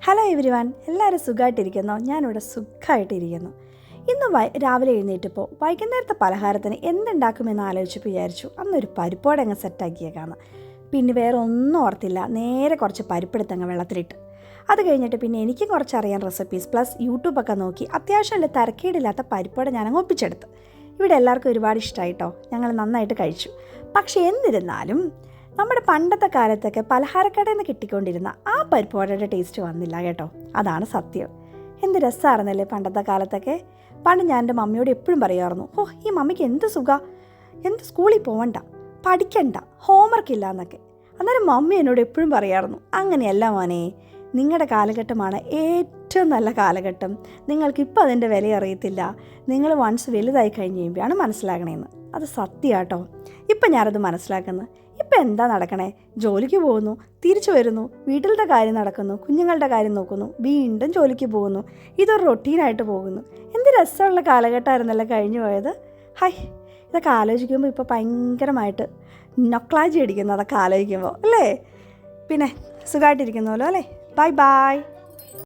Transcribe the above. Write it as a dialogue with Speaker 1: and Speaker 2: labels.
Speaker 1: Hello everyone, എല്ലാവരും സുഖമായിട്ടിരിക്കുന്നോ? ഞാനിവിടെ സുഖമായിട്ടിരിക്കുന്നു. ഇന്ന് രാവിലെ എഴുന്നേറ്റപ്പോൾ വൈകുന്നേരത്തെ പലഹാരത്തിന് എന്തുണ്ടാക്കുമെന്ന് ആലോചിച്ചപ്പോൾ വിചാരിച്ചു അന്നൊരു പരിപ്പോടെ അങ്ങ് സെറ്റാക്കിയേക്കാണ്. പിന്നെ വേറെ ഒന്നും ഓർത്തില്ല, നേരെ കുറച്ച് പരിപ്പെടുത്തങ്ങ് വെള്ളത്തിലിട്ട്. അത് കഴിഞ്ഞിട്ട് പിന്നെ എനിക്കും കുറച്ചറിയാൻ റെസിപ്പീസ് പ്ലസ് യൂട്യൂബൊക്കെ നോക്കി അത്യാവശ്യം തരക്കേടില്ലാത്ത പരിപ്പോടെ ഞാനങ്ങ് ഒപ്പിച്ചെടുത്ത്. ഇവിടെ എല്ലാവർക്കും ഒരുപാട് ഇഷ്ടമായിട്ടോ, ഞങ്ങൾ നന്നായിട്ട് കഴിച്ചു. പക്ഷേ എന്നിരുന്നാലും നമ്മുടെ പണ്ടത്തെ കാലത്തൊക്കെ പലഹാരക്കടയിൽ നിന്ന് കിട്ടിക്കൊണ്ടിരുന്ന ആ പരിപ്പോടയുടെ ടേസ്റ്റ് വന്നില്ല കേട്ടോ, അതാണ് സത്യം. എന്ത് രസമായിരുന്നല്ലേ പണ്ടത്തെ കാലത്തൊക്കെ. പണ്ട് ഞാൻ എൻ്റെ മമ്മിയോട് എപ്പോഴും പറയാമായിരുന്നു, ഈ മമ്മിക്ക് എന്ത് സുഖം, എന്ത് സ്കൂളിൽ പോകണ്ട, പഠിക്കണ്ട, ഹോംവർക്ക് ഇല്ല എന്നൊക്കെ. അന്നേരം മമ്മി എന്നോട് എപ്പോഴും പറയാമായിരുന്നു, അങ്ങനെയല്ല മോനെ, നിങ്ങളുടെ കാലഘട്ടമാണ് ഏറ്റവും നല്ല കാലഘട്ടം, നിങ്ങൾക്കിപ്പോൾ അതിൻ്റെ വില അറിയത്തില്ല, നിങ്ങൾ വൺസ് വലുതായി കഴിഞ്ഞ് കഴിയുമ്പോഴാണ് മനസ്സിലാക്കണേന്ന്. അത് സത്യമാട്ടോ. ഇപ്പം ഞാനത് മനസ്സിലാക്കുന്നത്. ഇപ്പം എന്താ നടക്കണേ? ജോലിക്ക് പോകുന്നു, തിരിച്ചു വരുന്നു, വീട്ടിലത്തെ കാര്യം നടക്കുന്നു, കുഞ്ഞുങ്ങളുടെ കാര്യം നോക്കുന്നു, വീണ്ടും ജോലിക്ക് പോകുന്നു. ഇതൊരു റൊട്ടീനായിട്ട് പോകുന്നു. എന്ത് രസമുള്ള കാലഘട്ടമായിരുന്നല്ലോ കഴിഞ്ഞു പോയത്. ഇതൊക്കെ ആലോചിക്കുമ്പോൾ ഇപ്പോൾ ഭയങ്കരമായിട്ട് നൊക്ലാജി അടിക്കുന്നു അതൊക്കെ ആലോചിക്കുമ്പോൾ, അല്ലേ? പിന്നെ സുഖമായിട്ടിരിക്കുന്നുവല്ലോ അല്ലേ? Bye bye.